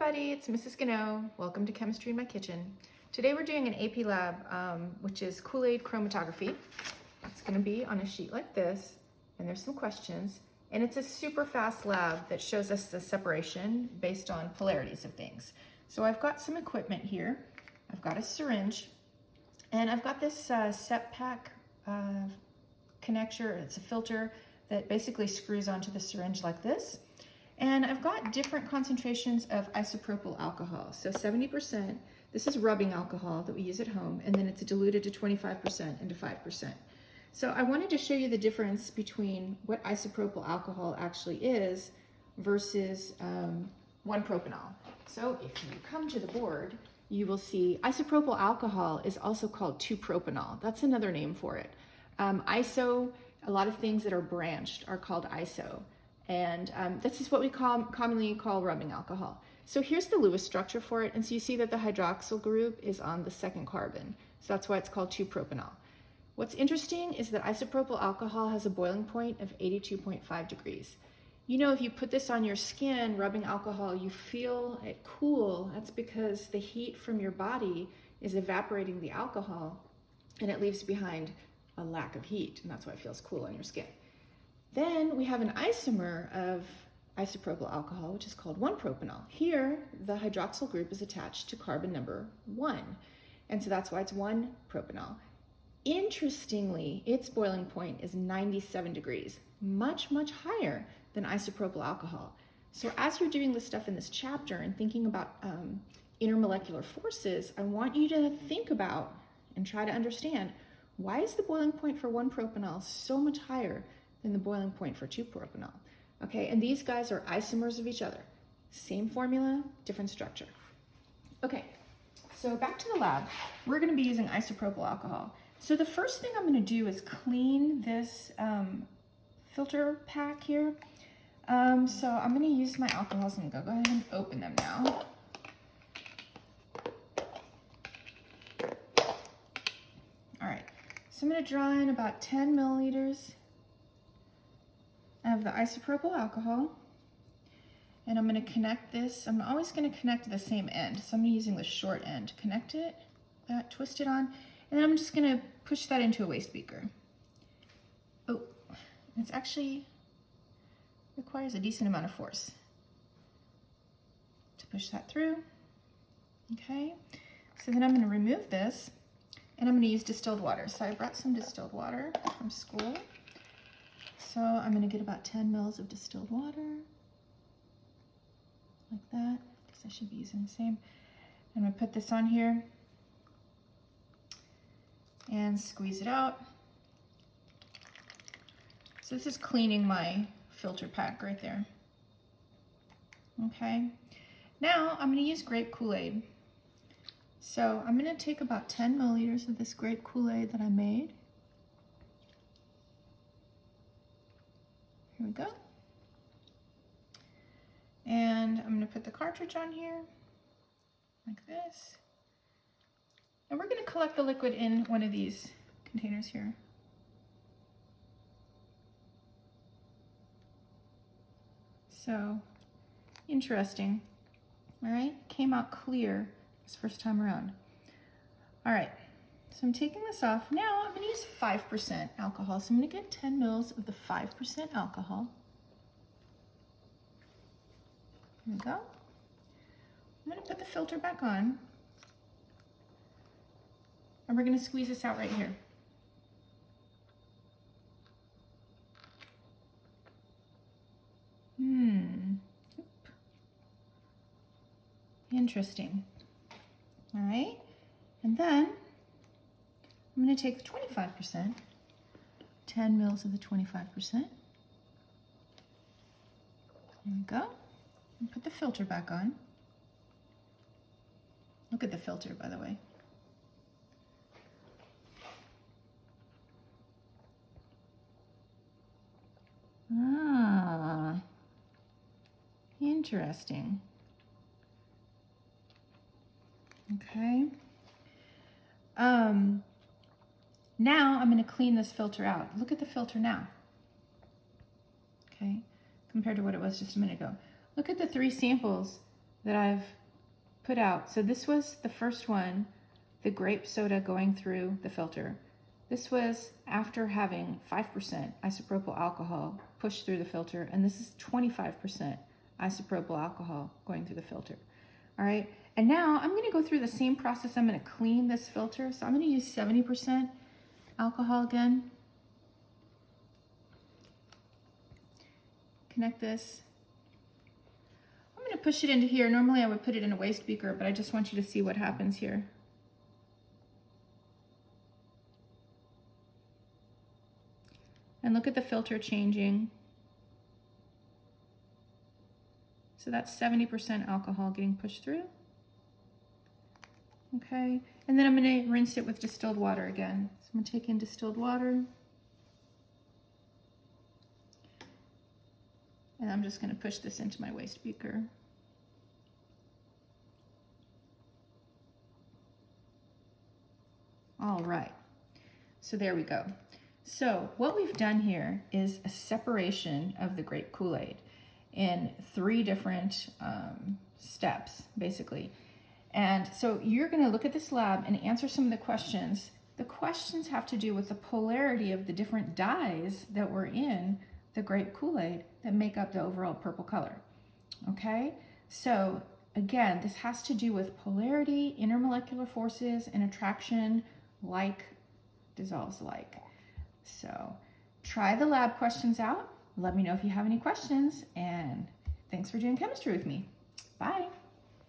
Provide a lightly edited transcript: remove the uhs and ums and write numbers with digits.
everybody, it's Mrs. Gano. Welcome to Chemistry in My Kitchen. Today we're doing an AP lab, which is Kool-Aid chromatography. It's going to be on a sheet like this, and there's some questions. And it's a super fast lab that shows us the separation based on polarities of things. So I've got some equipment here. I've got a syringe, and I've got this set pack connector. It's a filter that basically screws onto the syringe like this. And I've got different concentrations of isopropyl alcohol. So 70%, this is rubbing alcohol that we use at home, and then it's diluted to 25% into 5%. So I wanted to show you the difference between what isopropyl alcohol actually is versus 1-propanol. So if you come to the board, you will see isopropyl alcohol is also called 2-propanol. That's another name for it. Iso, a lot of things that are branched are called iso. And this is what we commonly call rubbing alcohol. So here's the Lewis structure for it. And so you see that the hydroxyl group is on the second carbon. So that's why it's called 2-propanol. What's interesting is that isopropyl alcohol has a boiling point of 82.5 degrees. You know, if you put this on your skin, rubbing alcohol, you feel it cool. That's because the heat from your body is evaporating the alcohol, and it leaves behind a lack of heat. And that's why it feels cool on your skin. Then we have an isomer of isopropyl alcohol, which is called 1-propanol. Here, the hydroxyl group is attached to carbon number 1, and so that's why it's 1-propanol. Interestingly, its boiling point is 97 degrees, much, much higher than isopropyl alcohol. So as you're doing this stuff in this chapter and thinking about intermolecular forces, I want you to think about and try to understand, why is the boiling point for 1-propanol so much higher than the boiling point for 2-propanol? Okay, and these guys are isomers of each other. Same formula, different structure. Okay, so back to the lab. We're gonna be using isopropyl alcohol. So the first thing I'm gonna do is clean this filter pack here. So I'm gonna use my alcohols and go ahead and open them now. All right, so I'm gonna draw in about 10 milliliters of the isopropyl alcohol, and I'm going to connect this. I'm always going to connect to the same end, so I'm using the short end to connect it, twist it on, and then I'm just going to push that into a waste beaker. Oh, it's actually requires a decent amount of force to push that through. Okay, so then I'm going to remove this, and I'm going to use distilled water. So I brought some distilled water from school. So I'm going to get about 10 mils of distilled water, like that, because I should be using the same. I'm going to put this on here and squeeze it out. So this is cleaning my filter pack right there. Okay, now I'm going to use grape Kool-Aid. So I'm going to take about 10 milliliters of this grape Kool-Aid that I made. Here we go. And I'm going to put the cartridge on here, like this. And we're going to collect the liquid in one of these containers here. So, interesting. All right, came out clear this first time around. All right. So I'm taking this off. Now I'm going to use 5% alcohol. So I'm going to get 10 mils of the 5% alcohol. Here we go. I'm going to put the filter back on. And we're going to squeeze this out right here. Interesting. All right. And then I'm going to take the 25%, 10 mils of the 25%. There we go. And put the filter back on. Look at the filter, by the way. Ah, interesting. Okay. Now I'm going to clean this filter out. Look at the filter now. Okay, compared to what it was just a minute ago. Look at the 3 samples that I've put out. So this was the first one, the grape soda going through the filter. This was after having 5% isopropyl alcohol pushed through the filter, and this is 25% isopropyl alcohol going through the filter. All right, and now I'm gonna go through the same process. I'm gonna clean this filter. So I'm gonna use 70% alcohol again. Connect this. I'm gonna push it into here. Normally I would put it in a waste beaker, but I just want you to see what happens here. And look at the filter changing. So that's 70% alcohol getting pushed through. Okay, and then I'm gonna rinse it with distilled water again. So I'm gonna take in distilled water. And I'm just gonna push this into my waste beaker. All right, so there we go. So what we've done here is a separation of the grape Kool-Aid in 3 different steps, basically. And so you're gonna look at this lab and answer some of the questions. The questions have to do with the polarity of the different dyes that were in the grape Kool-Aid that make up the overall purple color, okay? So again, this has to do with polarity, intermolecular forces, and attraction, like dissolves like. So try the lab questions out. Let me know if you have any questions, and thanks for doing chemistry with me. Bye.